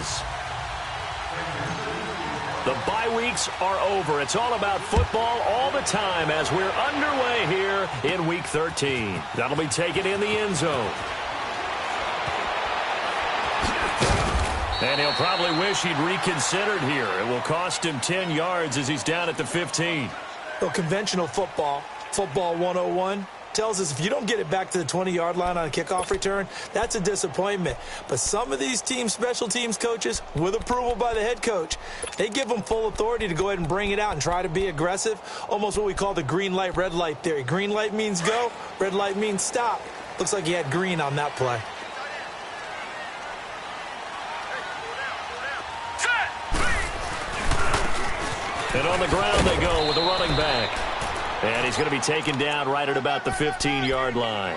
is. The bye weeks are over. It's all about football all the time as we're underway here in Week 13. That'll be taken in the end zone. And he'll probably wish he'd reconsidered here. It will cost him 10 yards as he's down at the 15. Well, conventional football 101, tells us if you don't get it back to the 20-yard line on a kickoff return, that's a disappointment. But some of these special teams coaches, with approval by the head coach, they give them full authority to go ahead and bring it out and try to be aggressive, almost what we call the green light, red light theory. Green light means go, red light means stop. Looks like he had green on that play. And on the ground they go with a running back. And he's going to be taken down right at about the 15-yard line.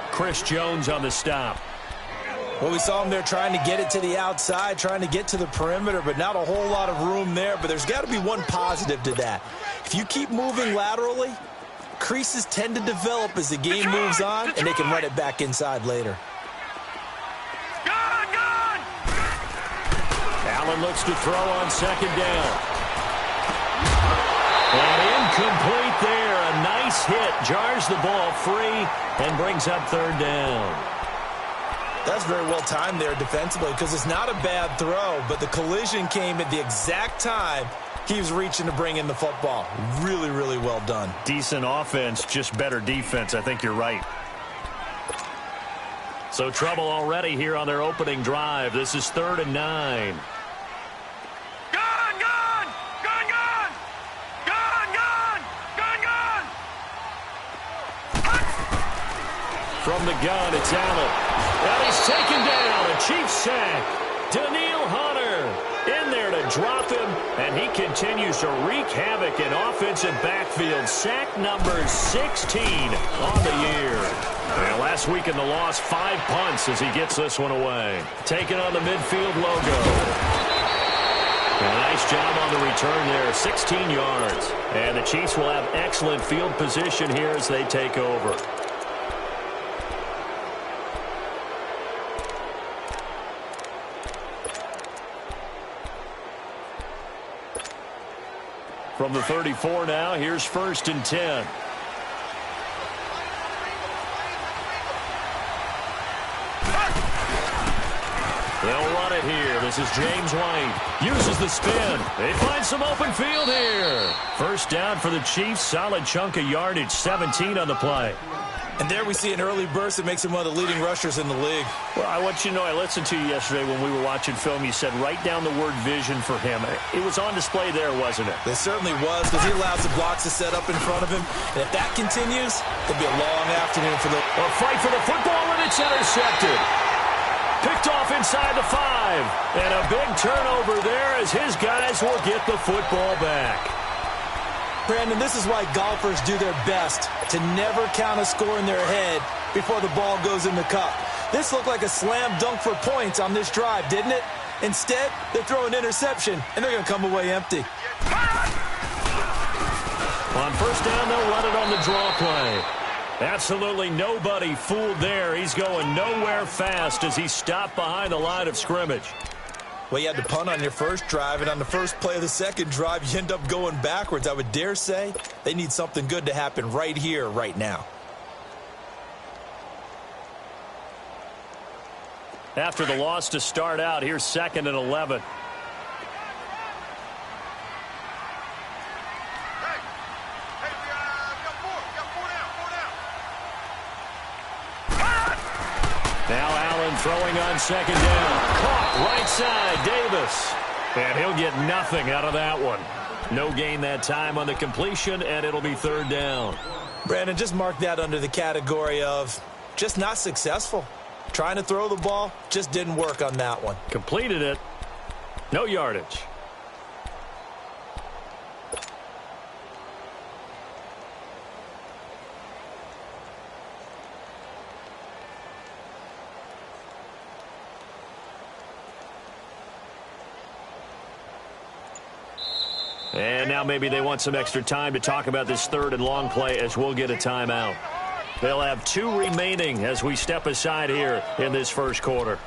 Chris Jones on the stop. Well, we saw him there trying to get it to the outside, trying to get to the perimeter, but not a whole lot of room there. But there's got to be one positive to that. If you keep moving laterally, creases tend to develop as the game moves on, and they can run it back inside later. Allen looks to throw on second down. And incomplete there. A nice hit. Jars the ball free and brings up third down. That's very well timed there defensively because it's not a bad throw, but the collision came at the exact time he was reaching to bring in the football. Really, really well done. Decent offense, just better defense. I think you're right. So trouble already here on their opening drive. This is 3rd and 9. From the gun, it's Allen. And he's taken down. A Chiefs sack. Daniil Hunter in there to drop him. And he continues to wreak havoc in offensive backfield. Sack number 16 on the year. And last week in the loss, 5 punts as he gets this one away. Taking on the midfield logo. A nice job on the return there. 16 yards. And the Chiefs will have excellent field position here as they take over. From the 34 now, here's 1st and 10. They'll run it here. This is James White. Uses the spin. They find some open field here. First down for the Chiefs. Solid chunk of yardage. 17 on the play. And there we see an early burst that makes him one of the leading rushers in the league. Well, I want you to know, I listened to you yesterday when we were watching film. You said write down the word vision for him. It was on display there, wasn't it? It certainly was, because he allows the blocks to set up in front of him. And if that continues, it'll be a long afternoon for the... A fight for the football, and it's intercepted. Picked off inside the 5. And a big turnover there as his guys will get the football back. Brandon, this is why golfers do their best to never count a score in their head before the ball goes in the cup. This looked like a slam dunk for points on this drive, didn't it? Instead, they throw an interception, and they're going to come away empty. On first down, they'll run it on the draw play. Absolutely nobody fooled there. He's going nowhere fast as he stopped behind the line of scrimmage. Well, you had to punt on your first drive, and on the first play of the second drive, you end up going backwards. I would dare say they need something good to happen right here, right now. After the loss to start out, here's 2nd and 11. Now Allen throwing on second down. Caught right side, Davis. And he'll get nothing out of that one. No gain that time on the completion, and it'll be 3rd down. Brandon, just mark that under the category of just not successful. Trying to throw the ball, just didn't work on that one. Completed it. No yardage. And now maybe they want some extra time to talk about this 3rd and long play as we'll get a timeout. They'll have 2 remaining as we step aside here in this first quarter.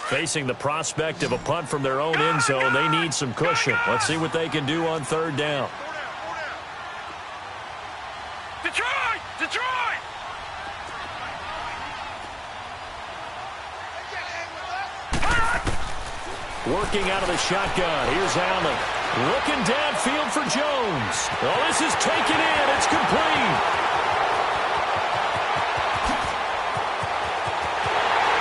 Facing the prospect of a punt from their own end zone, they need some cushion. Let's see what they can do on third down. Detroit! Detroit! Working out of the shotgun. Here's Allen. Looking downfield for Jones. Oh, this is taken in. It's complete.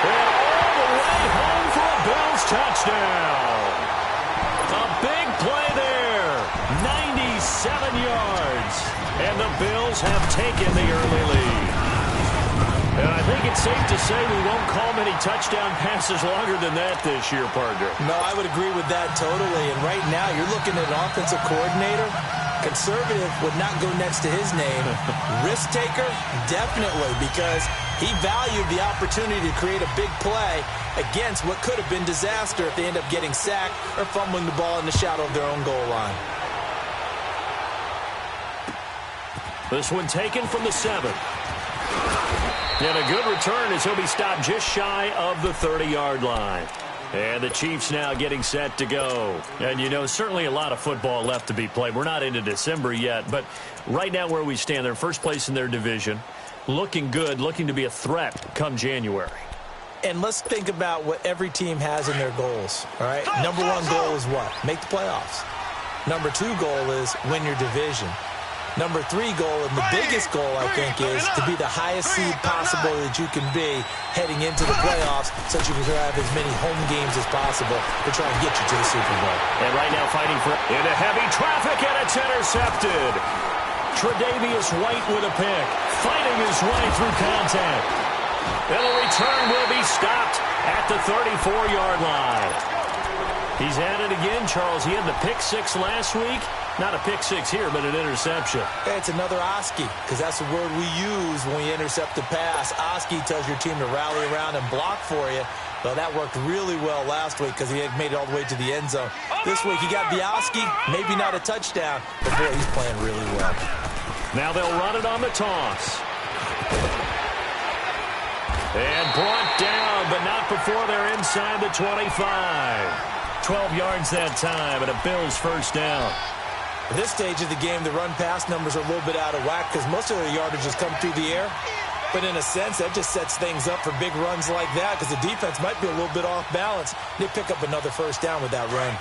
And all the way home for a Bills touchdown. A big play there. 97 yards. And the Bills have taken the early lead. And I think it's safe to say we won't call many touchdown passes longer than that this year, partner. No, I would agree with that totally. And right now, you're looking at an offensive coordinator. Conservative would not go next to his name. Risk taker, definitely, because he valued the opportunity to create a big play against what could have been disaster if they end up getting sacked or fumbling the ball in the shadow of their own goal line. This one taken from the 7. And a good return as he'll be stopped just shy of the 30-yard line. And the Chiefs now getting set to go. And, you know, certainly a lot of football left to be played. We're not into December yet, but right now where we stand, they're in first place in their division. Looking good, looking to be a threat come January. And let's think about what every team has in their goals, all right? Number one goal is what? Make the playoffs. Number 2 goal is win your division. Number 3 goal, and the biggest goal, I think, is to be the highest seed possible that you can be heading into the playoffs so that you can have as many home games as possible to try and get you to the Super Bowl. And right now fighting for into heavy traffic, and it's intercepted. Tre'Davious White with a pick, fighting his way through contact. And the return will be stopped at the 34-yard line. He's at it again, Charles. He had the pick 6 last week. Not a pick 6 here, but an interception. Hey, it's another Oski, because that's the word we use when we intercept the pass. Oski tells your team to rally around and block for you. Well, that worked really well last week because he had made it all the way to the end zone. This week, he got the Oski, maybe not a touchdown, but boy, he's playing really well. Now they'll run it on the toss. And brought down, but not before they're inside the 25. 12 yards that time, and a Bills first down. At this stage of the game, the run-pass numbers are a little bit out of whack because most of their yardage has come through the air. But in a sense, that just sets things up for big runs like that because the defense might be a little bit off balance. They pick up another first down with that run.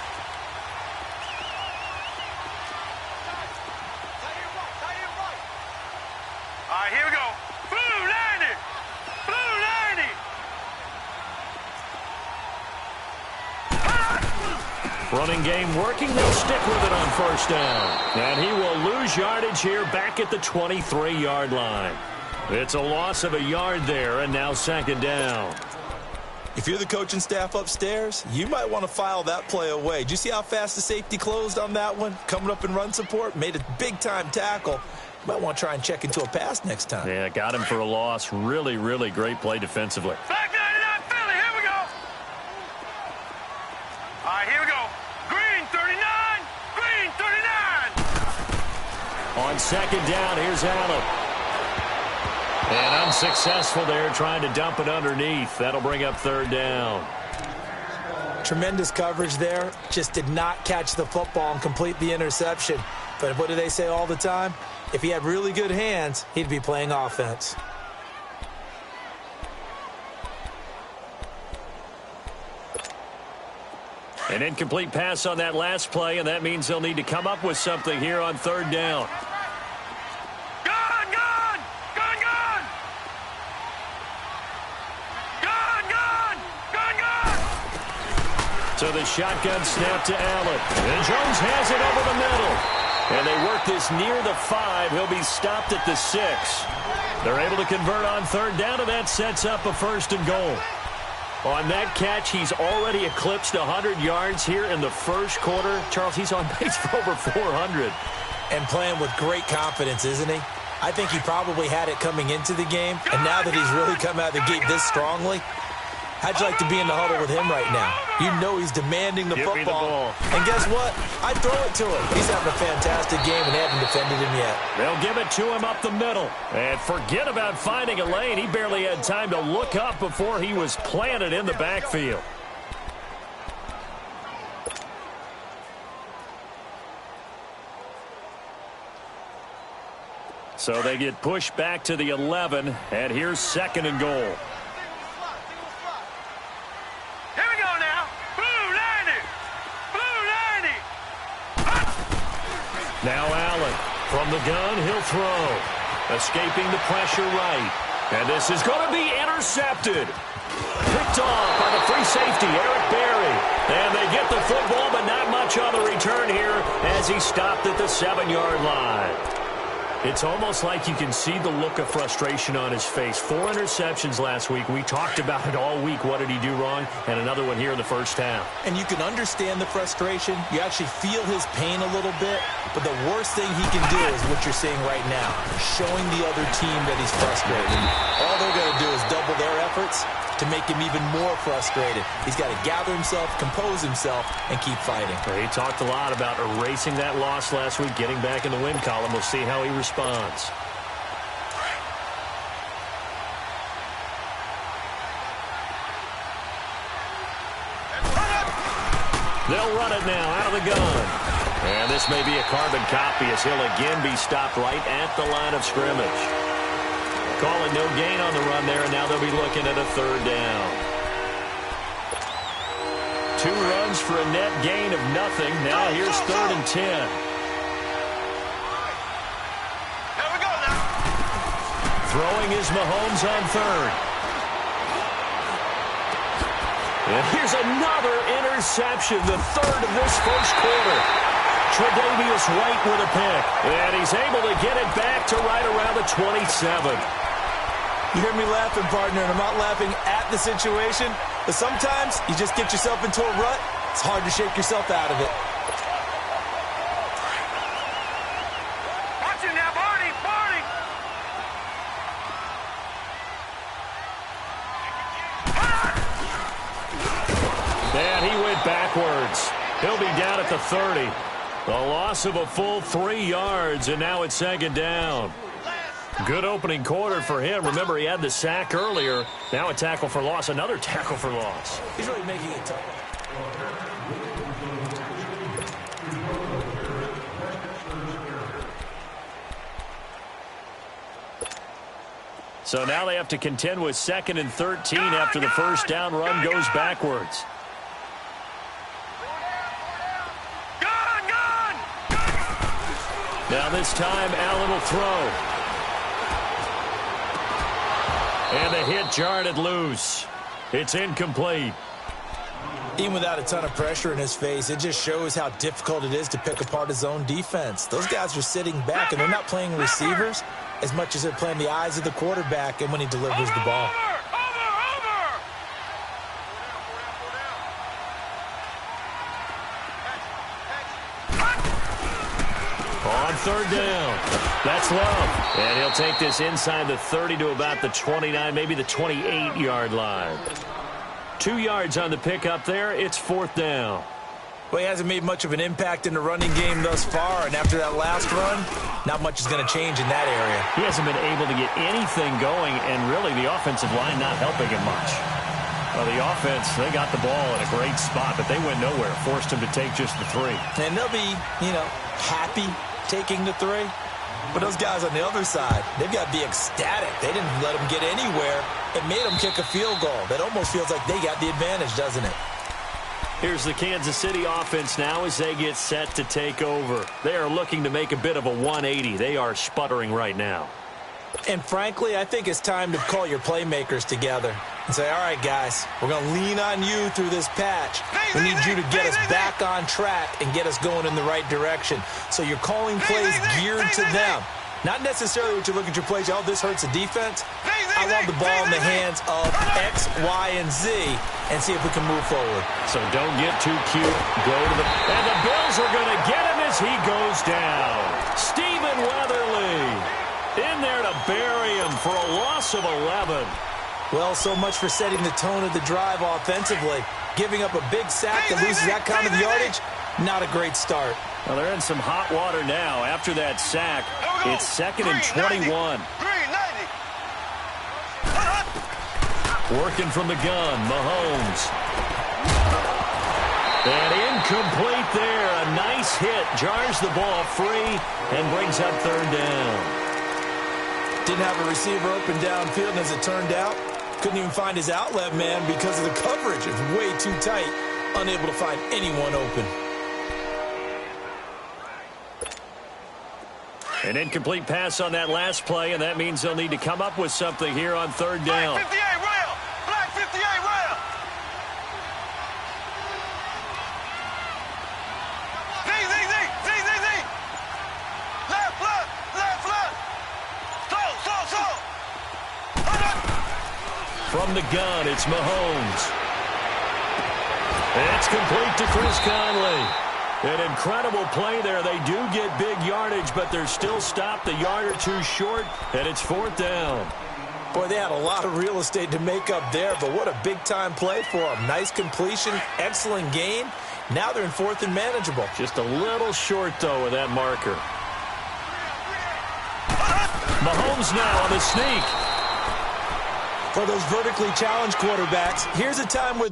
All right, here we go. Blue 90! Blue 90! Running game working. They'll stick with it on first down. And he will lose yardage here back at the 23-yard line. It's a loss of a yard there, and now second down. If you're the coaching staff upstairs, you might want to file that play away. Did you see how fast the safety closed on that one? Coming up in run support, made a big-time tackle. You might want to try and check into a pass next time. Yeah, got him for a loss. Really, really great play defensively. Back 99 Philly, here we go. All right, here we go. Green 39, green 39. On second down, here's Allen. And unsuccessful there, trying to dump it underneath. That'll bring up third down. Tremendous coverage there. Just did not catch the football and complete the interception. But what do they say all the time? If he had really good hands, he'd be playing offense. An incomplete pass on that last play, and that means they'll need to come up with something here on third down. So the shotgun snap to Allen. And Jones has it over the middle. And they work this near the 5. He'll be stopped at the 6. They're able to convert on third down, and that sets up a first and goal. On that catch, he's already eclipsed 100 yards here in the first quarter. Charles, he's on pace for over 400. And playing with great confidence, isn't he? I think he probably had it coming into the game. And now that he's really come out of the gate this strongly, how'd you like to be in the huddle with him right now? You know he's demanding the football. Me the ball. And guess what? I throw it to him. He's having a fantastic game and they haven't defended him yet. They'll give it to him up the middle. And forget about finding a lane. He barely had time to look up before he was planted in the backfield. So they get pushed back to the 11, and here's 2nd and goal. Here we go now. Blue 90. Blue 90. Now Allen from the gun, he'll throw. Escaping the pressure right. And this is going to be intercepted. Picked off by the free safety, Eric Berry. And they get the football, but not much on the return here as he stopped at the 7-yard line. It's almost like you can see the look of frustration on his face. 4 interceptions last week. We talked about it all week. What did he do wrong? And another one here in the first half. And you can understand the frustration. You actually feel his pain a little bit. But the worst thing he can do is what you're seeing right now, showing the other team that he's frustrated. All they're going to do is double their efforts to make him even more frustrated. He's got to gather himself, compose himself, and keep fighting. He talked a lot about erasing that loss last week, getting back in the win column. We'll see how he responds. They'll run it now out of the gun. And this may be a carbon copy as he'll again be stopped right at the line of scrimmage. Calling no gain on the run there, and now they'll be looking at a 3rd down. 2 runs for a net gain of nothing. Now here's 3rd and 10. Here we go now. Throwing is Mahomes on 3rd. And here's another interception, the 3rd of this first quarter. Tre'Davious White with a pick. And he's able to get it back to right around the 27. You hear me laughing, partner, and I'm not laughing at the situation, but sometimes you just get yourself into a rut. It's hard to shake yourself out of it. Watch it now, Barney. Barney. And he went backwards. He'll be down at the 30. A loss of a full 3 yards, and now it's 2nd down. Good opening quarter for him. Remember, he had the sack earlier. Now a tackle for loss, another tackle for loss. He's really making it tough. So now they have to contend with 2nd and 13 after the first down run goes backwards. Now this time, Allen will throw. And the hit jarred it loose. It's incomplete. Even without a ton of pressure in his face, it just shows how difficult it is to pick apart his own defense. Those guys are sitting back, and they're not playing receivers as much as they're playing the eyes of the quarterback and when he delivers the ball. On 3rd down. That's Love. And he'll take this inside the 30 to about the 29, maybe the 28-yard line. 2 yards on the pickup there. It's 4th down. Well, he hasn't made much of an impact in the running game thus far, and after that last run, not much is going to change in that area. He hasn't been able to get anything going, and really the offensive line not helping him much. Well, the offense, they got the ball in a great spot, but they went nowhere. Forced him to take just the 3. And they'll be, happy taking the 3. But those guys on the other side, they've got to be ecstatic. They didn't let them get anywhere. It made them kick a field goal. That almost feels like they got the advantage, doesn't it? Here's the Kansas City offense now as they get set to take over. They are looking to make a bit of a 180. They are sputtering right now. And frankly, I think it's time to call your playmakers together and say, all right, guys, we're going to lean on you through this patch. We need you to get us back on track and get us going in the right direction. So you're calling plays geared to them. Not necessarily what you look at your plays, oh, this hurts the defense. I want the ball in the hands of X, Y, and Z and see if we can move forward. So don't get too cute. Go to the... And the Bills are going to get him as he goes down. Stephen Weatherly in there to bury him for a loss of 11. Well, so much for setting the tone of the drive offensively. Giving up a big sack that loses that kind of yardage, not a great start. Well, they're in some hot water now after that sack. It's 2nd and 21. Working from the gun, Mahomes. And incomplete there. A nice hit. Jars the ball free and brings up 3rd down. Didn't have a receiver open downfield, and as it turned out, couldn't even find his outlet man because of the coverage. It's way too tight, unable to find anyone open. An incomplete pass on that last play, and that means they'll need to come up with something here on third down. Black 58 rail! Black 58 rail! Z! Left! Slow! From the gun, it's Mahomes. It's complete to Chris Conley. An incredible play there. They do get big yardage, but they're still stopped a yard or two short, and it's fourth down. Boy, they had a lot of real estate to make up there, but what a big-time play for them. Nice completion, excellent gain. Now they're in fourth and manageable. Just a little short, though, with that marker. Mahomes now on the sneak. For those vertically challenged quarterbacks, here's a time where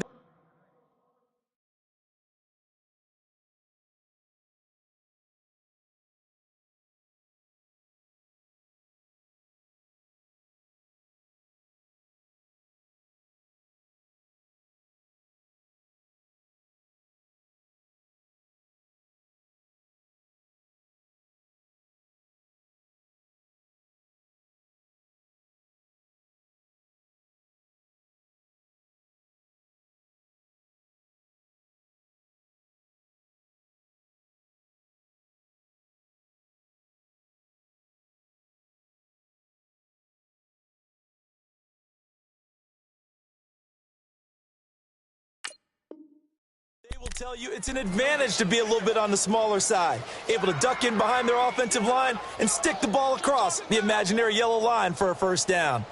will tell you it's an advantage to be a little bit on the smaller side. Able to duck in behind their offensive line and stick the ball across the imaginary yellow line for a first down.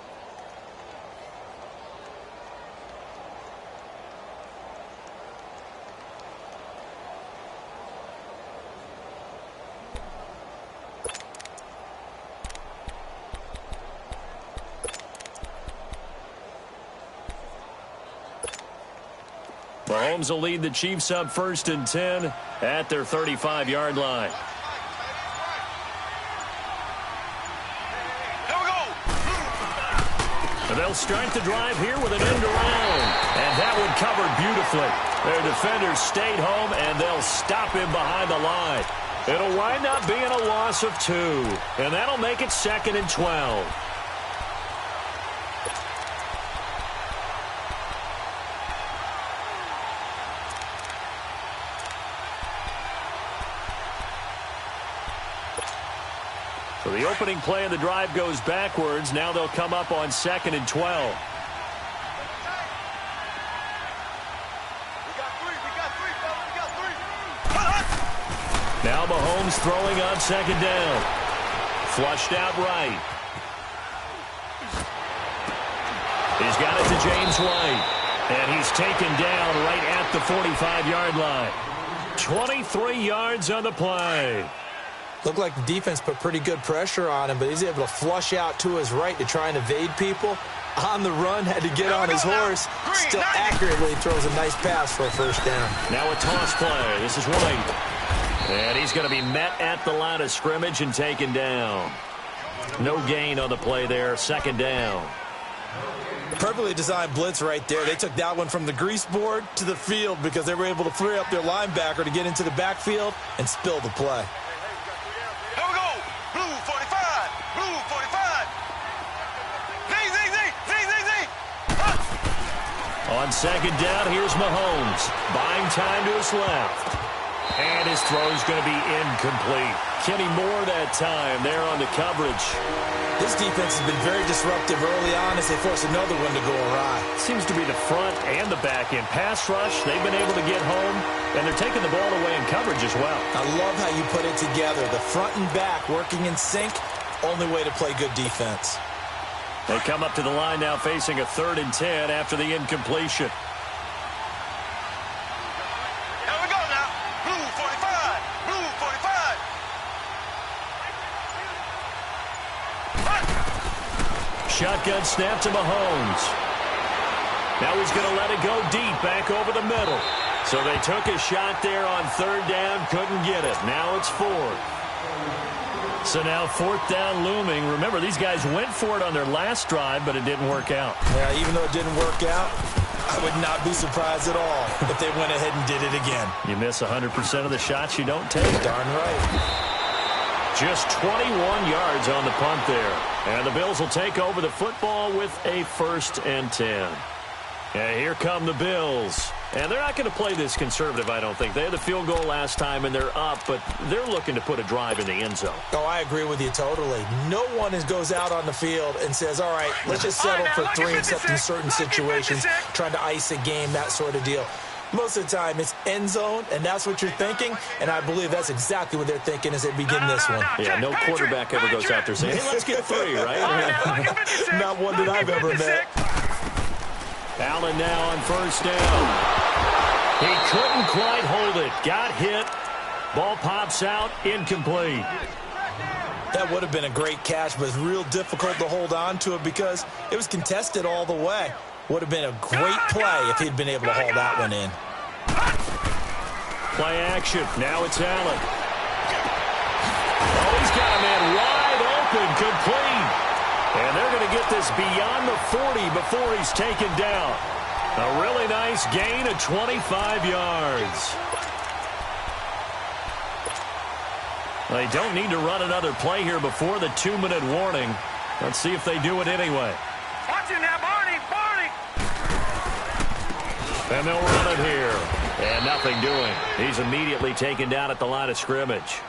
Mahomes will lead the Chiefs up first and 10 at their 35-yard line. Here we go! And they'll start the drive here with an end around. And that one covered beautifully. Their defenders stayed home, and they'll stop him behind the line. It'll wind up being a loss of 2. And that'll make it second and 12. So the opening play of the drive goes backwards. Now they'll come up on second and 12. We got three, Now Mahomes throwing on second down. Flushed out right. He's got it to James White. And he's taken down right at the 45-yard line. 23 yards on the play. Looked like the defense put pretty good pressure on him, but he's able to flush out to his right to try and evade people. On the run, had to get on his horse. Still accurately throws a nice pass for a first down. Now a toss play. This is White. And he's going to be met at the line of scrimmage and taken down. No gain on the play there. Second down. Perfectly designed blitz right there. They took that one from the grease board to the field because they were able to free up their linebacker to get into the backfield and spill the play. Here we go! Blue 45! Blue 45! Z! On second down, here's Mahomes. Buying time to his left. And his throw's going to be incomplete. Kenny Moore that time there on the coverage. This defense has been very disruptive early on as they force another one to go awry. Seems to be the front and the back end. Pass rush, they've been able to get home, and they're taking the ball away in coverage as well. I love how you put it together. The front and back working in sync, only way to play good defense. They come up to the line now facing a 3rd and 10 after the incompletion. Here we go now! Blue 45! Blue 45! Shotgun snap to Mahomes. Now he's going to let it go deep back over the middle. So they took a shot there on 3rd down, couldn't get it. Now it's 4th. So now 4th down looming. Remember, these guys went for it on their last drive, but it didn't work out. Yeah, even though it didn't work out, I would not be surprised at all if they went ahead and did it again. You miss 100% of the shots you don't take. Darn right. Just 21 yards on the punt there. And the Bills will take over the football with a 1st and 10. And here come the Bills. And they're not going to play this conservative, I don't think. They had the field goal last time, and they're up, but they're looking to put a drive in the end zone. Oh, I agree with you totally. No one goes out on the field and says, all right, let's just settle for 3 except in certain situations, trying to ice a game, that sort of deal. Most of the time, it's end zone, and that's what you're thinking, and I believe that's exactly what they're thinking as they begin this one. Yeah, no quarterback ever goes out there saying, hey, let's get 3, right? Not one that I've ever met. Allen now on 1st down. He couldn't quite hold it. Got hit. Ball pops out. Incomplete. That would have been a great catch, but it's real difficult to hold on to it because it was contested all the way. Would have been a great play if he'd been able to haul that one in. Play action. Now it's Allen. Oh, he's got a man wide open. Complete. And they're going to get this beyond the 40 before he's taken down. A really nice gain of 25 yards. They don't need to run another play here before the 2-minute warning. Let's see if they do it anyway. Watch it now, Barney! Barney! And they'll run it here. And nothing doing. He's immediately taken down at the line of scrimmage.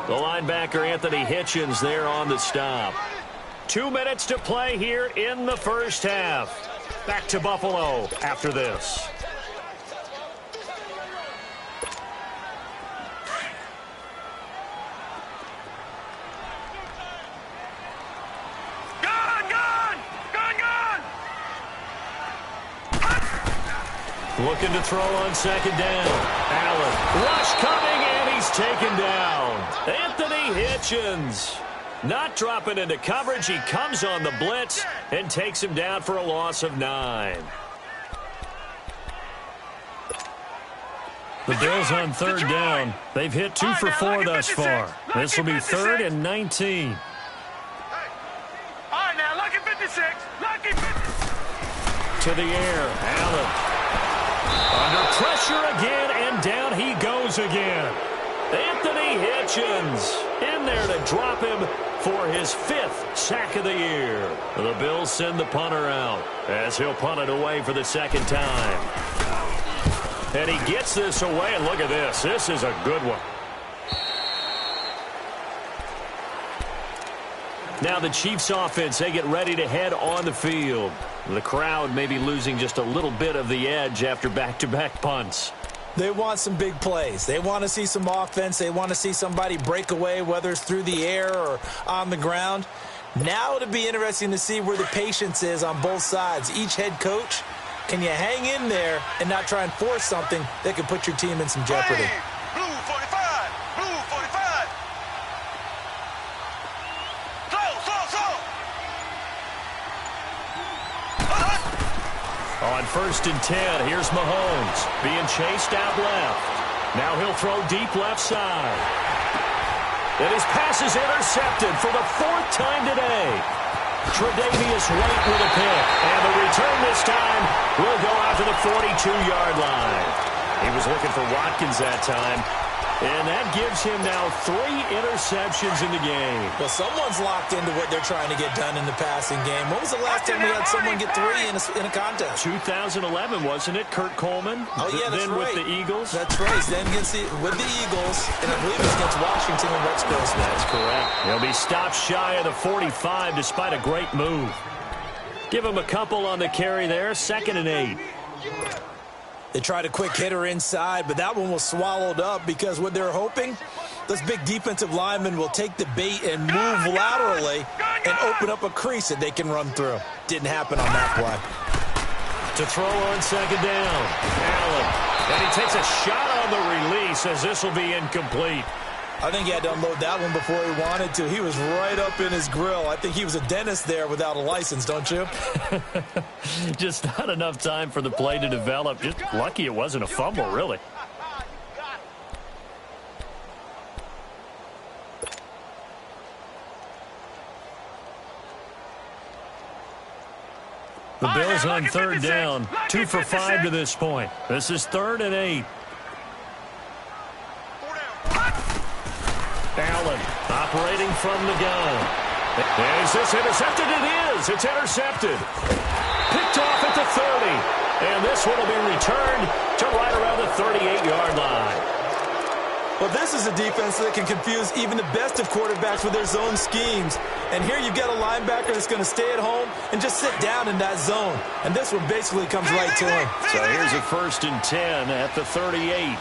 The linebacker, Anthony Hitchens, there on the stop. 2 minutes to play here in the 1st half. Back to Buffalo after this. Looking to throw on 2nd down. Allen. Rush coming, and he's taken down. Anthony Hitchens. Not dropping into coverage. He comes on the blitz and takes him down for a loss of 9. The Bills on 3rd down. They've hit 2 for 4 thus far. This will be 3rd and 19. All right, now, lucky 56. Lucky 56. To the air. Allen. Under pressure again, and down he goes again. Anthony Hitchens in there to drop him for his 5th sack of the year. The Bills send the punter out as he'll punt it away for the 2nd time. And he gets this away, and look at this. This is a good one. Now the Chiefs offense, they get ready to head on the field. The crowd may be losing just a little bit of the edge after back-to-back punts. They want some big plays. They want to see some offense. They want to see somebody break away, whether it's through the air or on the ground. Now it'll be interesting to see where the patience is on both sides. Each head coach, can you hang in there and not try and force something that could put your team in some jeopardy? Hey, blue 45. Blue 45. Slow. On 1st and 10, here's Mahomes being chased out left. Now he'll throw deep left side. And his pass is intercepted for the 4th time today. Tre'Davious White with a pick. And the return this time will go out to the 42-yard line. He was looking for Watkins that time. And that gives him now 3 interceptions in the game. Well, someone's locked into what they're trying to get done in the passing game. When was the last time we had someone get 3 in a contest? 2011, wasn't it? Kurt Coleman? Oh, yeah, that's then right. With the Eagles? That's right. Then with the Eagles, and I believe it's against Washington and Rex Grossman. That's correct. He'll be stopped shy of the 45 despite a great move. Give him a couple on the carry there. 2nd and 8. They tried a quick hitter inside, but that one was swallowed up because what they're hoping, those big defensive linemen will take the bait and move laterally and open up a crease that they can run through. Didn't happen on that play. To throw on 2nd down, Allen. And he takes a shot on the release as this will be incomplete. I think he had to unload that one before he wanted to. He was right up in his grill. I think he was a dentist there without a license, don't you? Just not enough time for the play to develop. Just lucky it wasn't a fumble, really. The Bills on third down, 2 for 5 to this point. This is 3rd and 8. Allen operating from the gun. Is this intercepted? It is. It's intercepted. Picked off at the 30. And this one will be returned to right around the 38-yard line. Well, this is a defense that can confuse even the best of quarterbacks with their zone schemes. And here you've got a linebacker that's going to stay at home and just sit down in that zone. And this one basically comes right to him. So here's a 1st and 10 at the 38.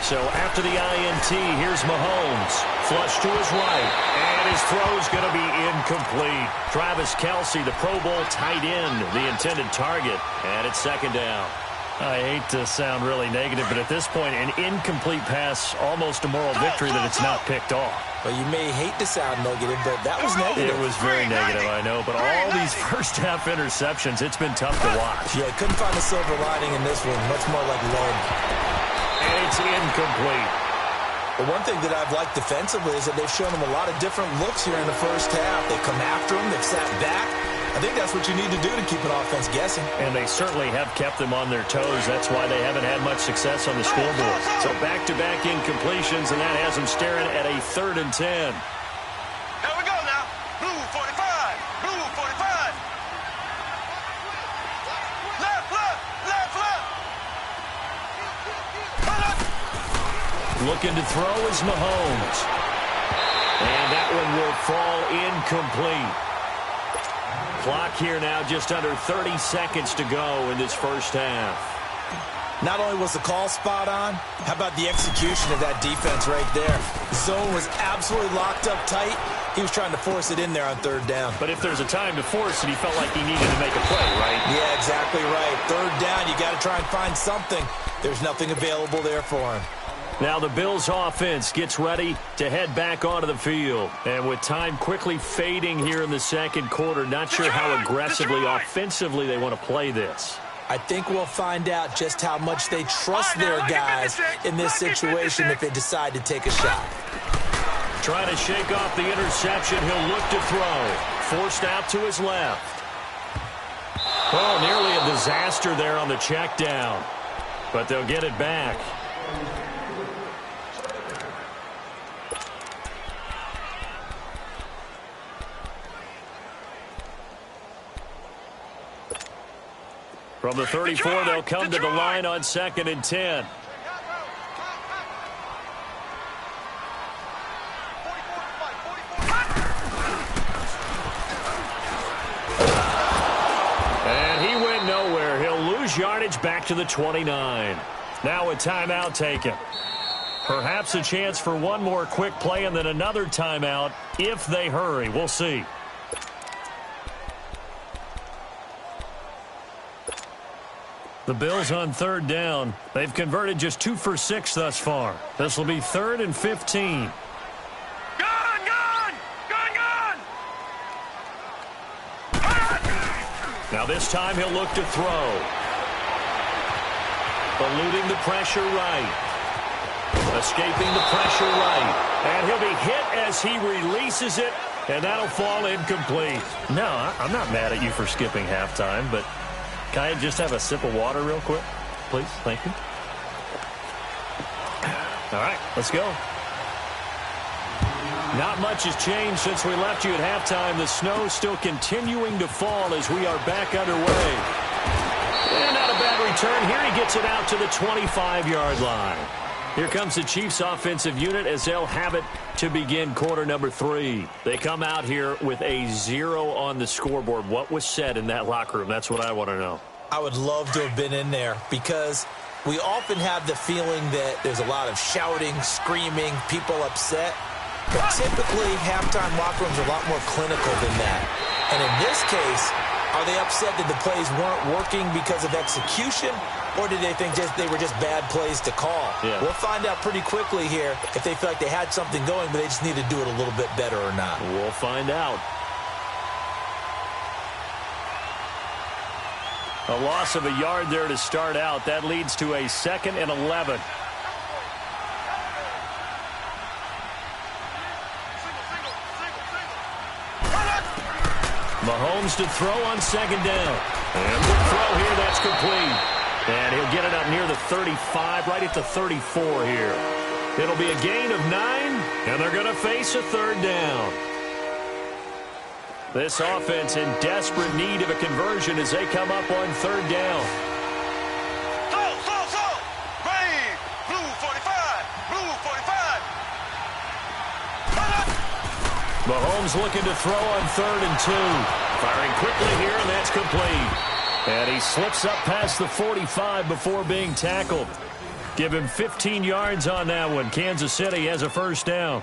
So after the INT, here's Mahomes. Flush to his right. And his throw's going to be incomplete. Travis Kelce, the Pro Bowl tight end, the intended target. And it's 2nd down. I hate to sound really negative, but at this point, an incomplete pass, almost a moral victory that it's not picked off. Well, you may hate to sound negative, but that was negative. It was very negative, I know. But all these first-half interceptions, it's been tough to watch. Yeah, couldn't find a silver lining in this one. Much more like lead. And it's incomplete. But one thing that I've liked defensively is that they've shown them a lot of different looks here in the first half. They come after them. They've sat back. I think that's what you need to do to keep an offense guessing. And they certainly have kept them on their toes. That's why they haven't had much success on the scoreboard. So back-to-back incompletions, and that has them staring at a 3rd and 10. Here we go now. Blue 45. Blue 45. Left, left, left, left. Looking to throw is Mahomes. And that one will fall incomplete. Clock here now just under 30 seconds to go in this first half. Not only was the call spot on, how about the execution of that defense right there? The zone was absolutely locked up tight. He was trying to force it in there on 3rd down. But if there's a time to force it, he felt like he needed to make a play, right? Yeah, exactly right. 3rd down, you got to try and find something. There's nothing available there for him. Now the Bills offense gets ready to head back onto the field. And with time quickly fading here in the 2nd quarter, not sure how aggressively, offensively they want to play this. I think we'll find out just how much they trust their guys in this situation if they decide to take a shot. Trying to shake off the interception. He'll look to throw. Forced out to his left. Oh, nearly a disaster there on the check down. But they'll get it back. From the 34, they'll come to the line on 2nd and 10. And he went nowhere. He'll lose yardage back to the 29. Now a timeout taken. Perhaps a chance for one more quick play and then another timeout if they hurry. We'll see. The Bills on 3rd down. They've converted just 2 for 6 thus far. This will be 3rd and 15. Gun! Now this time he'll look to throw. Eluding the pressure right. Escaping the pressure right. And he'll be hit as he releases it, and that'll fall incomplete. No, I'm not mad at you for skipping halftime, but can I just have a sip of water real quick? Please, thank you. All right, let's go. Not much has changed since we left you at halftime. The snow still continuing to fall as we are back underway. And not a bad return. Here he gets it out to the 25-yard line. Here comes the Chiefs offensive unit as they'll have it to begin quarter number 3. They come out here with a 0 on the scoreboard. What was said in that locker room? That's what I want to know. I would love to have been in there because we often have the feeling that there's a lot of shouting, screaming, people upset. But typically, halftime locker rooms are a lot more clinical than that. And in this case, are they upset that the plays weren't working because of execution? Or did they think they were just bad plays to call? Yeah. We'll find out pretty quickly here if they feel like they had something going, but they just need to do it a little bit better or not. We'll find out. A loss of a yard there to start out. That leads to a 2nd and 11. Mahomes to throw on second down. And the throw here, that's complete. And he'll get it up near the 35, right at the 34 here. It'll be a gain of 9, and they're going to face a third down. This offense in desperate need of a conversion as they come up on third down. Green, blue 45, blue 45. Mahomes looking to throw on 3rd and 2. Firing quickly here, and that's complete. And he slips up past the 45 before being tackled. Give him 15 yards on that one. Kansas City has a first down.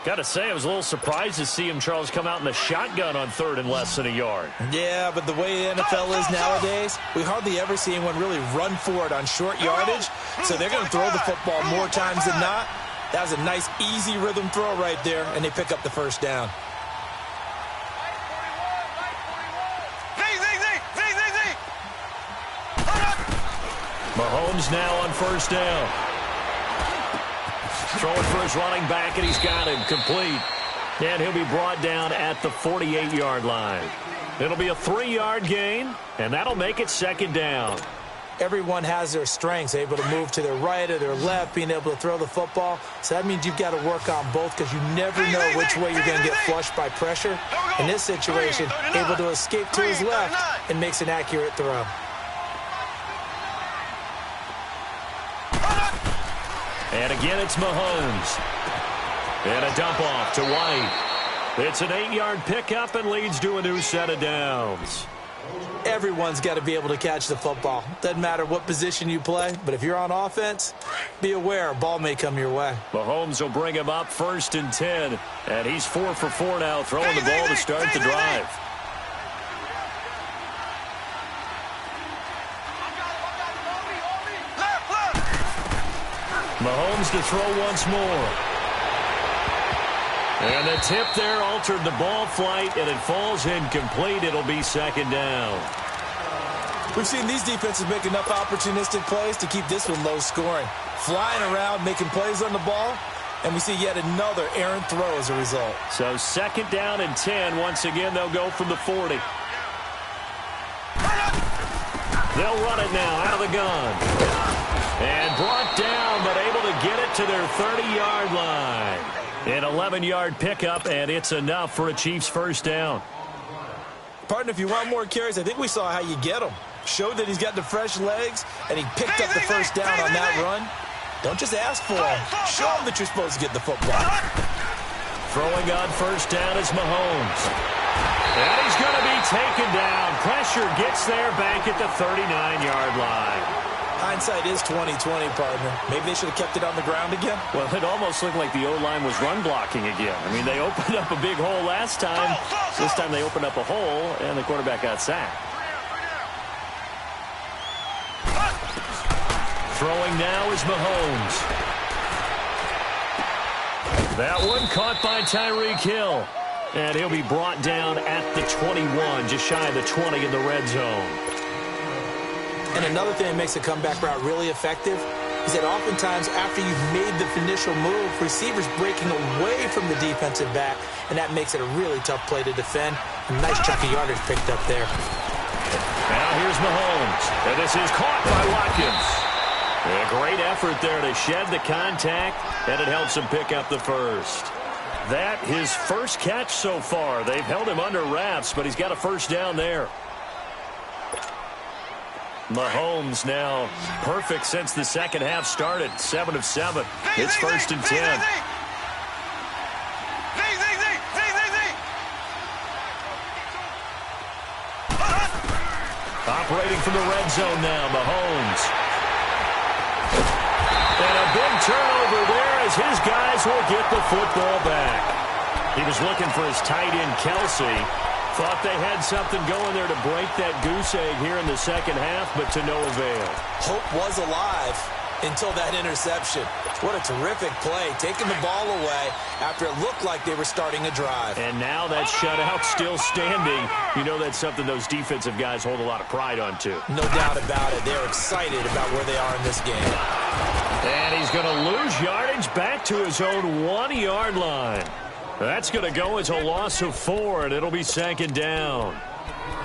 Got to say, I was a little surprised to see him, Charles, come out in the shotgun on 3rd and less than a yard. Yeah, but the way the NFL is nowadays, we hardly ever see anyone really run for it on short yardage. So they're going to throw the football more times than not. That was a nice, easy rhythm throw right there, and they pick up the first down. Mahomes now on first down. Throwing for his running back, and he's got him complete. And he'll be brought down at the 48-yard line. It'll be a 3-yard gain, and that'll make it second down. Everyone has their strengths, able to move to their right or their left, being able to throw the football. So that means you've got to work on both because you never know which way you're going to get flushed by pressure. In this situation, able to escape to his left and makes an accurate throw. And again, it's Mahomes. And a dump off to White. It's an 8-yard pickup and leads to a new set of downs. Everyone's got to be able to catch the football. Doesn't matter what position you play, but if you're on offense, be aware a ball may come your way. Mahomes will bring him up 1st and 10. And he's 4 for 4 now, throwing the ball to start the drive. Mahomes to throw once more. And the tip there altered the ball flight, and it falls incomplete. It'll be second down. We've seen these defenses make enough opportunistic plays to keep this one low scoring. Flying around, making plays on the ball, and we see yet another errant throw as a result. So second down and 10. Once again, they'll go from the 40. They'll run it now out of the gun. And brought down, but able to get it to their 30-yard line. An 11-yard pickup, and it's enough for a Chiefs first down. Partner, if you want more carries, I think we saw how you get them. Showed that he's got the fresh legs, and he picked up the first down on that run. Don't just ask for him. Show him that you're supposed to get the football. Throwing on first down is Mahomes. And he's going to be taken down. Pressure gets there back at the 39-yard line. Hindsight is 20/20, partner. Maybe they should have kept it on the ground again. Well, it almost looked like the O-line was run blocking again. I mean, they opened up a big hole last time. This time they opened up a hole, and the quarterback got sacked. Throwing now is Mahomes. That one caught by Tyreek Hill. And he'll be brought down at the 21, just shy of the 20 in the red zone. And another thing that makes a comeback route really effective is that oftentimes after you've made the initial move, receivers breaking away from the defensive back, and that makes it a really tough play to defend. A nice chunk of yardage picked up there. Now here's Mahomes. And this is caught by Watkins. A great effort there to shed the contact, and it helps him pick up the first. That his first catch so far. They've held him under wraps, but he's got a first down there. Mahomes now perfect since the second half started. 7 of 7. It's 1st and 10. Operating from the red zone now, Mahomes. And a big turnover there as his guys will get the football back. He was looking for his tight end, Kelsey. Thought they had something going there to break that goose egg here in the second half, but to no avail. Hope was alive until that interception. What a terrific play, taking the ball away after it looked like they were starting a drive. And now that shutout still standing. You know that's something those defensive guys hold a lot of pride on, too. No doubt about it. They're excited about where they are in this game. And he's going to lose yardage back to his own 1-yard line. That's going to go as a loss of 4, and it'll be 2nd down.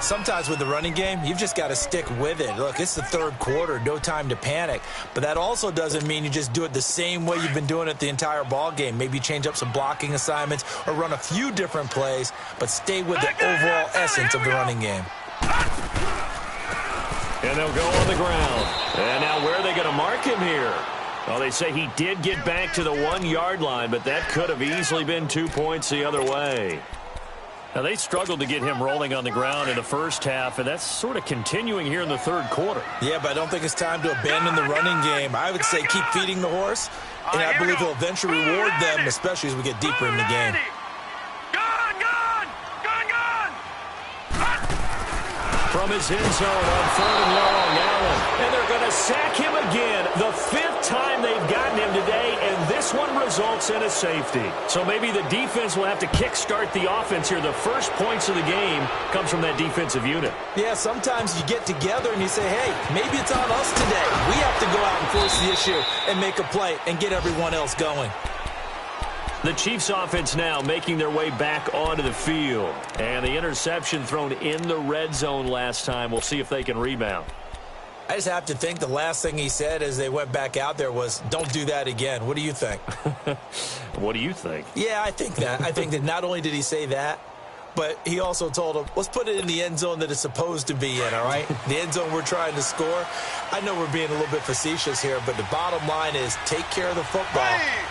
Sometimes with the running game, you've just got to stick with it. Look, it's the 3rd quarter, no time to panic. But that also doesn't mean you just do it the same way you've been doing it the entire ball game. Maybe change up some blocking assignments or run a few different plays, but stay with the overall essence of the running game. And they'll go on the ground. And now where are they going to mark him here? Well, they say he did get back to the 1-yard line, but that could have easily been 2 points the other way. Now, they struggled to get him rolling on the ground in the first half, and that's sort of continuing here in the 3rd quarter. Yeah, but I don't think it's time to abandon the running game. I would say keep feeding the horse, and I believe he'll eventually reward them, especially as we get deeper in the game. From his end zone on 3rd and long, Allen. And they're going to sack him again. The 5th time they've gotten him today, and this one results in a safety. So maybe the defense will have to kickstart the offense here. The first points of the game comes from that defensive unit. Yeah, sometimes you get together and you say, hey, maybe it's on us today. We have to go out and force the issue and make a play and get everyone else going. The Chiefs offense now making their way back onto the field. And the interception thrown in the red zone last time. We'll see if they can rebound. I just have to think the last thing he said as they went back out there was, don't do that again. What do you think? What do you think? Yeah, I think that. I think that not only did he say that, but he also told him, let's put it in the end zone that it's supposed to be in, all right? The end zone we're trying to score. I know we're being a little bit facetious here, but the bottom line is take care of the football,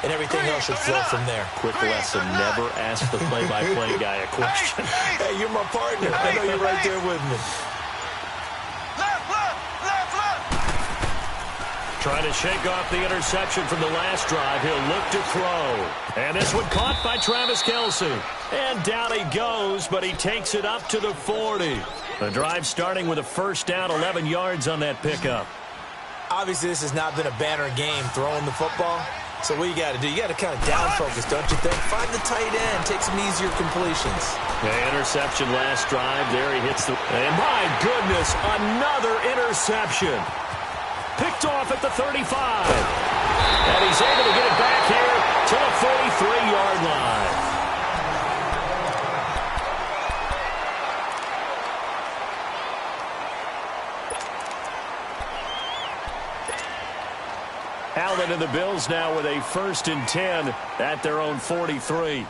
and everything else should flow from there. Quick lesson, never ask the play-by-play guy a question. Hey, you're my partner. I know you're right there with me. Trying to shake off the interception from the last drive. He'll look to throw. And this one caught by Travis Kelce. And down he goes, but he takes it up to the 40. The drive starting with a first down, 11 yards on that pickup. Obviously, this has not been a banner game throwing the football. So what you got to do, you got to kind of down focus, don't you think? Find the tight end, take some easier completions. Yeah, interception last drive. There he hits the... And my goodness, another interception. Picked off at the 35. And he's able to get it back here to the 43-yard line. Allen and the Bills now with a 1st and 10 at their own 43.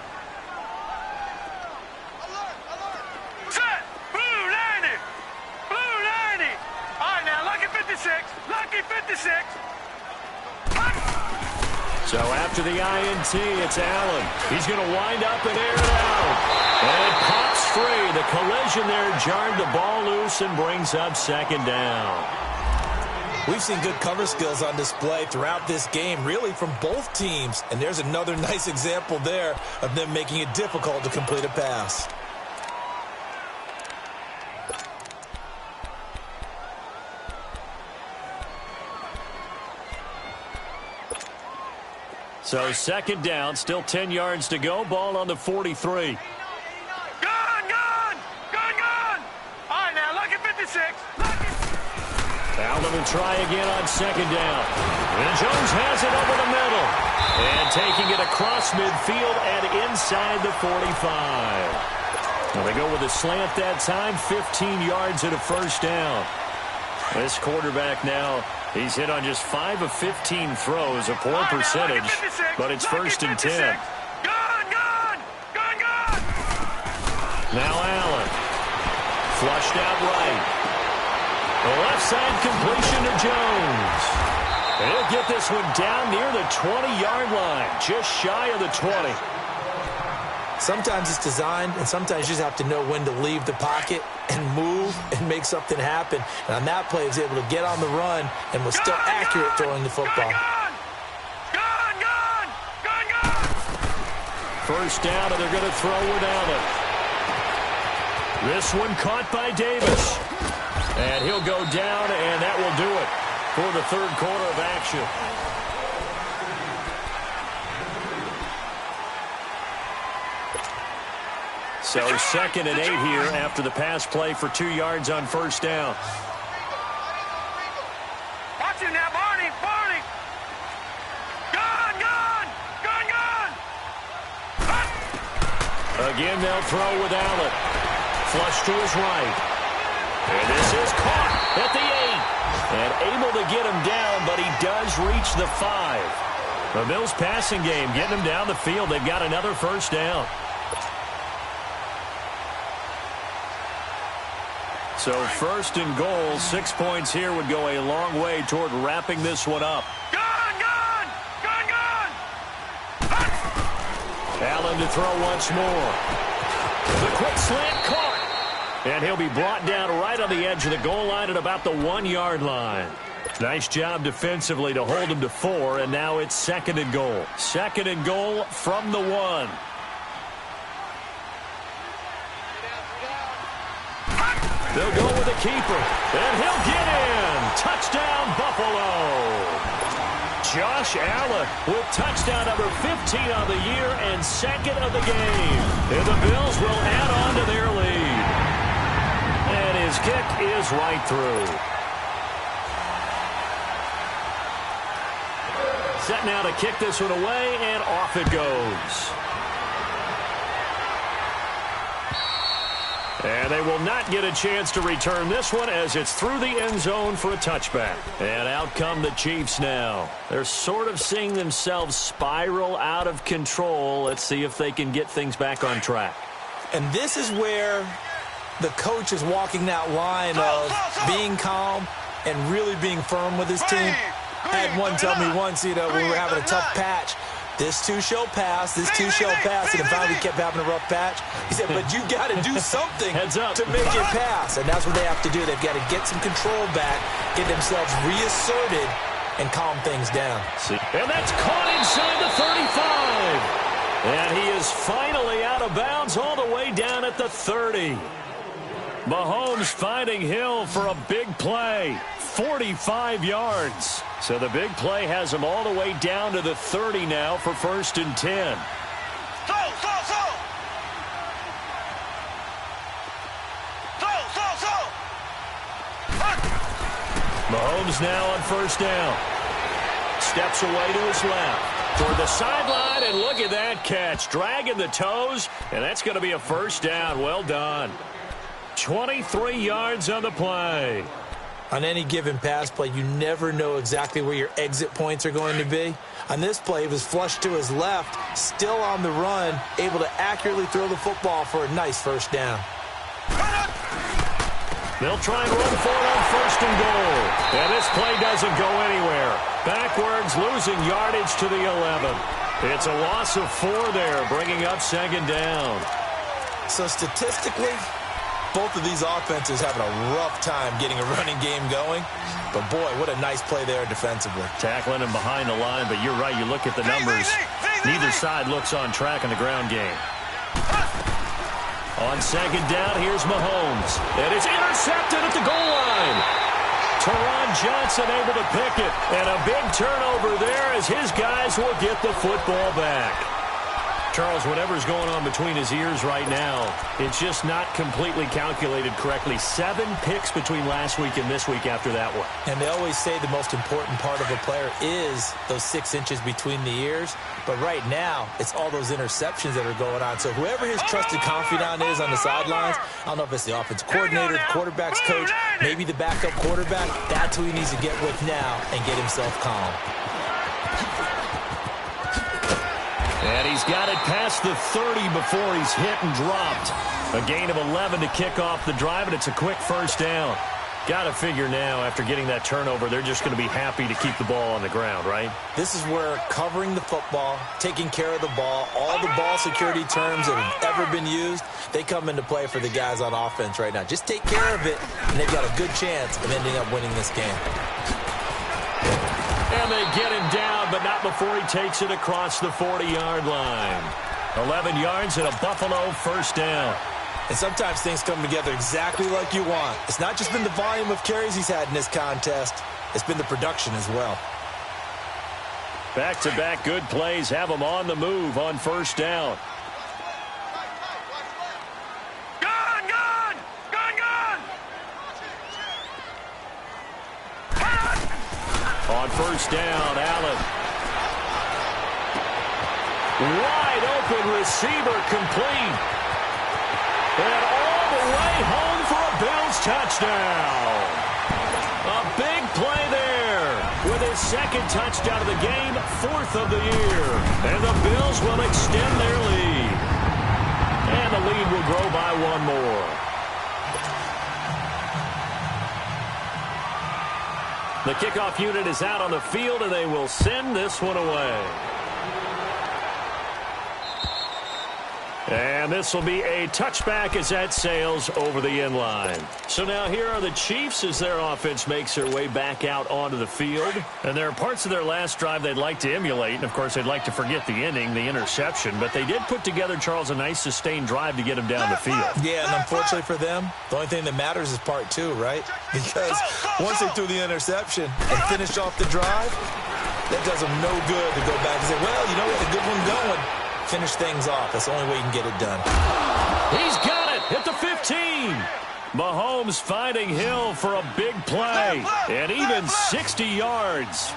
So after the INT, it's Allen. He's going to wind up and air it out. And it pops free. The collision there jarred the ball loose and brings up 2nd down. We've seen good cover skills on display throughout this game, really from both teams. And there's another nice example there of them making it difficult to complete a pass. So 2nd down, still 10 yards to go. Ball on the 43. All right, now, look at 56. Allen will try again on 2nd down. And Jones has it over the middle. And taking it across midfield and inside the 45. Now they go with a slant that time, 15 yards and a first down. This quarterback now, he's hit on just 5 of 15 throws, a poor percentage, but it's 1st and 10. Now Allen, flushed out right. The left side completion to Jones. And he'll get this one down near the 20-yard line, just shy of the 20. Sometimes it's designed, and sometimes you just have to know when to leave the pocket and move and make something happen. And on that play, he was able to get on the run and was still accurate throwing the football. First down, and they're going to throw with Allen. This one caught by Davis. And he'll go down, and that will do it for the 3rd quarter of action. So 2nd and 8 here after the pass play for 2 yards on first down. Watch him now, Barney. Gone. Again, they'll throw with Allen. Flush to his right. And this is caught at the 8. And able to get him down, but he does reach the 5. The Bills passing game getting him down the field. They've got another first down. So first and goal, 6 points here would go a long way toward wrapping this one up. Gone, gone! Gone, gone! Allen to throw once more. The quick slant caught. And he'll be brought down right on the edge of the goal line at about the 1-yard line. Nice job defensively to hold him to 4, and now it's second and goal. Second and goal from the 1. They'll go with the keeper, and he'll get in. Touchdown, Buffalo. Josh Allen with touchdown number 15 on the year and second of the game. And the Bills will add on to their lead. And his kick is right through. Set now to kick this one away, and off it goes. And they will not get a chance to return this one as it's through the end zone for a touchback. And out come the Chiefs now. They're sort of seeing themselves spiral out of control. Let's see if they can get things back on track. And this is where the coach is walking that line of being calm and really being firm with his team. I had one tell me once, we were having a tough patch. This too shall pass, this too shall pass, and finally kept having a rough patch. He said, but you got to do something to make it pass, and that's what they have to do. They've got to get some control back, get themselves reasserted, and calm things down. And that's caught inside the 35. And he is finally out of bounds all the way down at the 30. Mahomes finding Hill for a big play. 45 yards. So the big play has him all the way down to the 30 now for first and 10. Mahomes now on first down. Steps away to his left. Toward the sideline, and look at that catch. Dragging the toes, and that's going to be a first down. Well done. 23 yards on the play. On any given pass play, you never know exactly where your exit points are going to be. On this play, it was flushed to his left, still on the run, able to accurately throw the football for a nice first down. They'll try and run for it on first and goal. And this play doesn't go anywhere. Backwards, losing yardage to the 11. It's a loss of 4 there, bringing up second down. So statistically, both of these offenses having a rough time getting a running game going. But, boy, what a nice play there defensively. Tackling him behind the line, but you're right. You look at the numbers. Neither side looks on track in the ground game. On second down, here's Mahomes. And it's intercepted at the goal line. Teron Johnson able to pick it. And a big turnover there as his guys will get the football back. Charles, whatever's going on between his ears right now, it's just not completely calculated correctly. 7 picks between last week and this week after that one. And they always say the most important part of a player is those 6 inches between the ears. But right now, it's all those interceptions that are going on. So whoever his trusted confidant is on the sidelines, I don't know if it's the offensive coordinator, the quarterback's coach, maybe the backup quarterback, that's who he needs to get with now and get himself calm. And he's got it past the 30 before he's hit and dropped. A gain of 11 to kick off the drive, and it's a quick first down. Got to figure now, after getting that turnover, they're just going to be happy to keep the ball on the ground, right? This is where covering the football, taking care of the ball, all the ball security terms that have ever been used, they come into play for the guys on offense right now. Just take care of it, and they've got a good chance of ending up winning this game. And they get him down, but not before he takes it across the 40-yard line. 11 yards and a Buffalo first down. And sometimes things come together exactly like you want. It's not just been the volume of carries he's had in this contest. It's been the production as well. Back-to-back good plays have him on the move on first down. Gone, gone! Gone, gone! On first down, Allen. Wide open receiver complete. And all the way home for a Bills touchdown. A big play there with his second touchdown of the game, 4th of the year. And the Bills will extend their lead. And the lead will grow by 1 more. The kickoff unit is out on the field, and they will send this one away. And this will be a touchback as that sails over the end line. So now here are the Chiefs as their offense makes their way back out onto the field. And there are parts of their last drive they'd like to emulate. And, of course, they'd like to forget the inning, the interception. But they did put together, Charles, a nice sustained drive to get them down the field. Yeah, and unfortunately for them, the only thing that matters is part 2, right? Because once they threw the interception and finished off the drive, that does them no good to go back and say, well, you know what, a good one going. Finish things off. That's the only way you can get it done. He's got it at the 15. Mahomes finding Hill for a big play. And even 60 yards.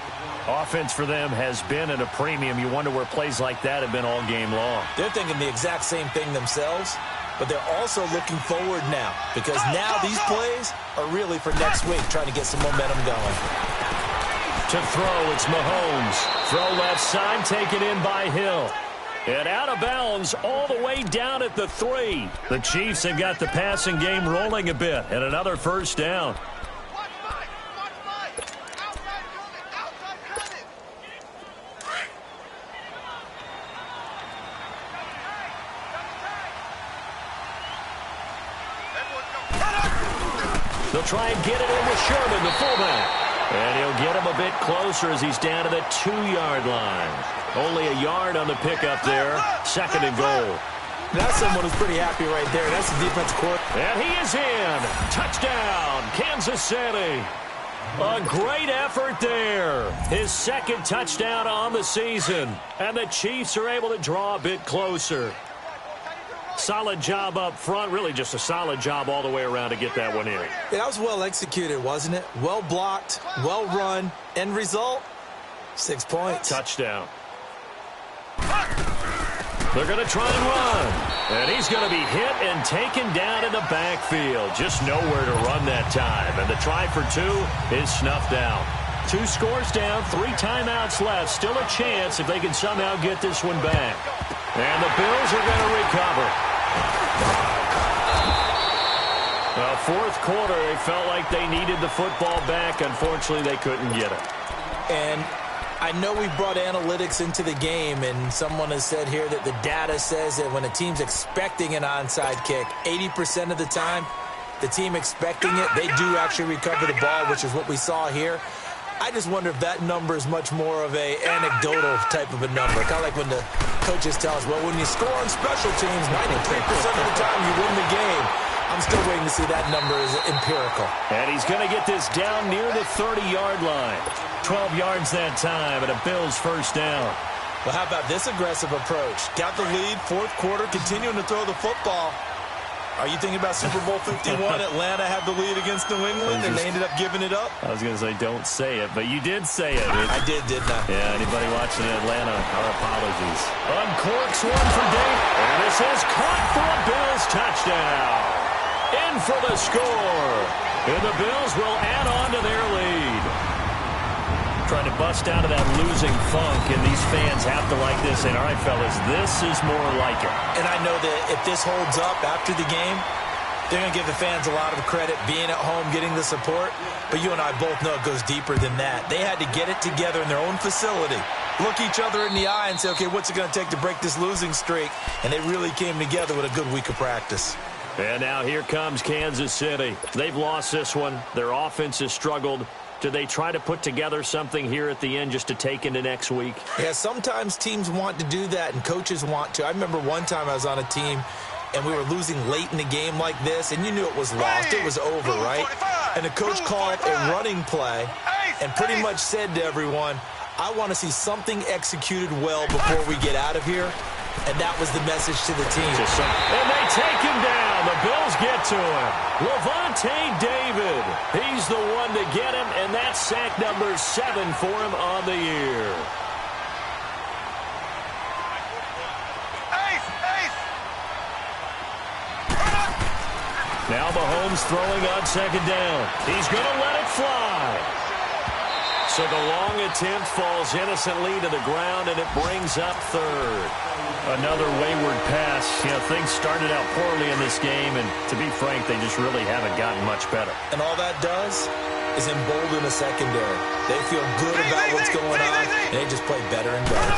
Offense for them has been at a premium. You wonder where plays like that have been all game long. They're thinking the exact same thing themselves, but they're also looking forward now because now these plays are really for next week, trying to get some momentum going. To throw, it's Mahomes. Throw left side, taken in by Hill. And out of bounds all the way down at the 3. The Chiefs have got the passing game rolling a bit. And another first down. They'll try and get it in with Sherman, the fullback. And he'll get him a bit closer as he's down to the 2-yard line. Only a yard on the pickup there. 2nd and goal. That's someone who's pretty happy right there. That's the defense court. And he is in. Touchdown, Kansas City. A great effort there. His 2nd touchdown on the season. And the Chiefs are able to draw a bit closer. Solid job up front. Really just a solid job all the way around to get that one in. Yeah, that was well executed, wasn't it? Well blocked, well run. End result, 6 points. Touchdown. They're going to try and run. And he's going to be hit and taken down in the backfield. Just nowhere to run that time. And the try for 2 is snuffed out. 2 scores down, 3 timeouts left. Still a chance if they can somehow get this one back. And the Bills are going to recover. Well, 4th quarter, they felt like they needed the football back. Unfortunately, they couldn't get it. And I know we brought analytics into the game, and someone has said here that the data says that when a team's expecting an onside kick, 80% of the time, the team expecting it, they do actually recover the ball, which is what we saw here. I just wonder if that number is much more of a anecdotal type of a number. Kind of like when the coaches tell us, well, when you score on special teams, 93% of the time you win the game. I'm still waiting to see that number is empirical. And he's going to get this down near the 30-yard line. 12 yards that time, and a Bills first down. Well, how about this aggressive approach? Got the lead, 4th quarter, continuing to throw the football. Are you thinking about Super Bowl 51? Atlanta had the lead against New England, and they ended up giving it up? I was going to say, don't say it, but you did say it. I did, didn't I? Yeah, anybody watching Atlanta, our apologies. Uncorks one for Dave, and this is caught for a Bills touchdown. In for the score. And the Bills will add on to their lead. Trying to bust out of that losing funk, and these fans have to like this. And, all right, fellas, this is more like it. And I know that if this holds up after the game, they're going to give the fans a lot of credit being at home, getting the support. But you and I both know it goes deeper than that. They had to get it together in their own facility, look each other in the eye and say, okay, what's it going to take to break this losing streak? And they really came together with a good week of practice. And now here comes Kansas City. They've lost this one. Their offense has struggled. Do they try to put together something here at the end just to take into next week? Yeah, sometimes teams want to do that and coaches want to. I remember one time I was on a team and we were losing late in the game like this, and you knew it was lost. It was over, right? And the coach called a running play and pretty much said to everyone, I want to see something executed well before we get out of here. And that was the message to the team. And they take him down. The Bills get to him. Levante David. He's the one to get him, and that's sack number 7 for him on the year. Now Mahomes throwing on second down. He's going to let it fly. So the long attempt falls innocently to the ground, and it brings up third. Another wayward pass. You know, things started out poorly in this game, and to be frank, they just really haven't gotten much better. And all that does is embolden the secondary. They feel good about what's going on, and they just play better and better.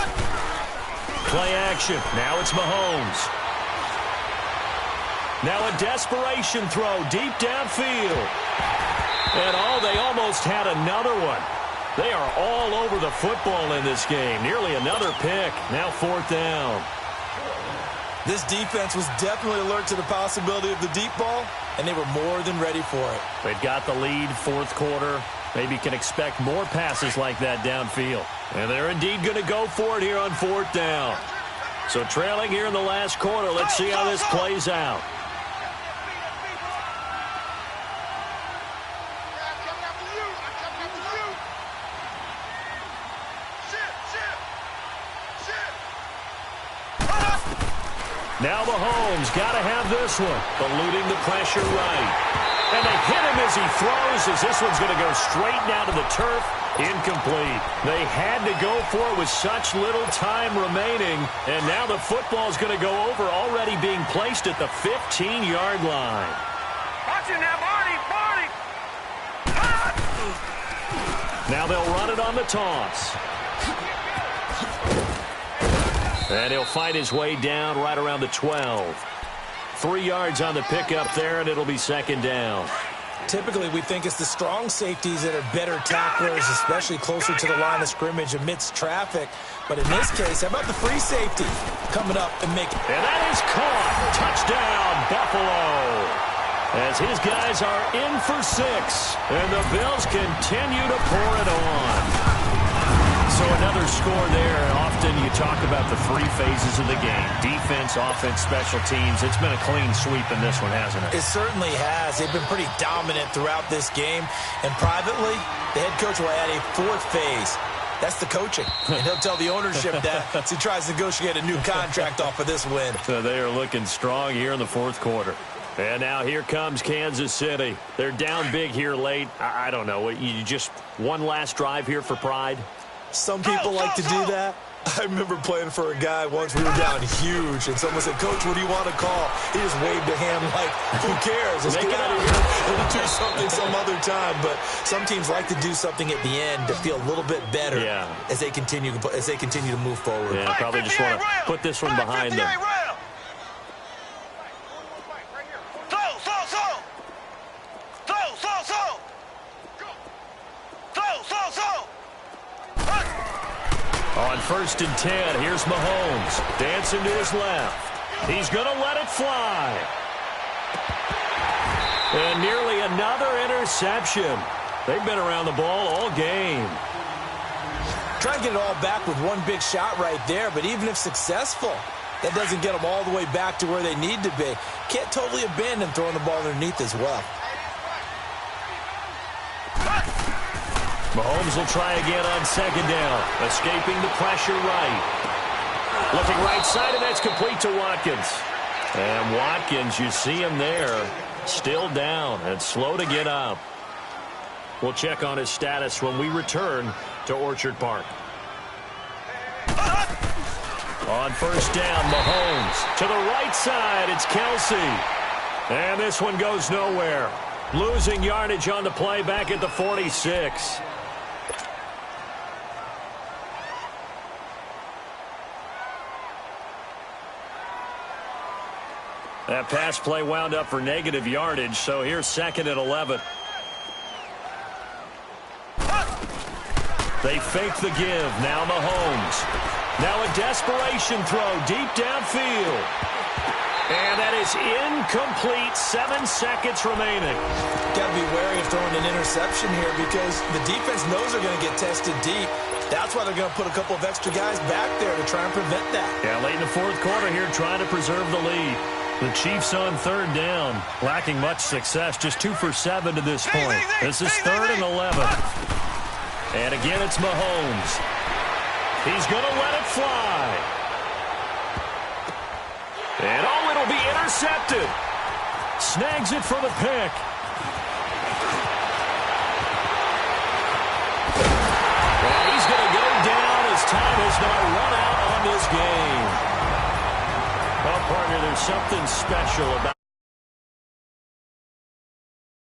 Play action. Now it's Mahomes. Now a desperation throw deep downfield. And they almost had another one. They are all over the football in this game. Nearly another pick. Now fourth down. This defense was definitely alert to the possibility of the deep ball, and they were more than ready for it. They've got the lead, fourth quarter. Maybe can expect more passes like that downfield. And they're indeed going to go for it here on fourth down. So trailing here in the last quarter. Let's see how this plays out. Now Mahomes got to have this one. Eluding the pressure right. And they hit him as he throws, as this one's going to go straight down to the turf. Incomplete. They had to go for it with such little time remaining. And now the football's going to go over, already being placed at the 15-yard line. Watch it now, Barney! Now they'll run it on the toss. And he'll fight his way down right around the 12. 3 yards on the pickup there, and it'll be second down. Typically, we think it's the strong safeties that are better tacklers, especially closer to the line of scrimmage amidst traffic. But in this case, how about the free safety coming up and making... And that is caught. Touchdown, Buffalo. As his guys are in for 6. And the Bills continue to pour it on. So another score there. Often you talk about the 3 phases of the game. Defense, offense, special teams. It's been a clean sweep in this one, hasn't it? It certainly has. They've been pretty dominant throughout this game. And privately, the head coach will add a 4th phase. That's the coaching. And he'll tell the ownership that as he tries to negotiate a new contract off of this win. So they are looking strong here in the fourth quarter. And now here comes Kansas City. They're down big here late. I don't know. You just one last drive here for pride? Some people like to do that. I remember playing for a guy once. We were down huge, and someone said, "Coach, what do you want to call?" He just waved a hand like, "Who cares? Let's get out of here and do something some other time." But some teams like to do something at the end to feel a little bit better as they continue to move forward. Yeah, probably just want to put this one behind them. On 1st and 10, here's Mahomes. Dancing to his left. He's going to let it fly. And nearly another interception. They've been around the ball all game. Trying to get it all back with one big shot right there, but even if successful, that doesn't get them all the way back to where they need to be. Can't totally abandon throwing the ball underneath as well. Mahomes will try again on second down. Escaping the pressure right. Looking right side, and that's complete to Watkins. And Watkins, you see him there, still down and slow to get up. We'll check on his status when we return to Orchard Park. On 1st down, Mahomes. To the right side, it's Kelsey. And this one goes nowhere. Losing yardage on the play back at the 46. That pass play wound up for negative yardage, so here's 2nd and 11. They fake the give. Now Mahomes. Now a desperation throw deep downfield. And that is incomplete. 7 seconds remaining. Got to be wary of throwing an interception here because the defense knows they're going to get tested deep. That's why they're going to put a couple of extra guys back there to try and prevent that. Yeah, late in the fourth quarter here, trying to preserve the lead. The Chiefs on 3rd down, lacking much success, just 2 for 7 to this point. This is 3rd and 11. And again, it's Mahomes. He's going to let it fly. And it'll be intercepted. Snags it for the pick. And he's going to go down as time has now run out on this game. Well, partner, there's something special about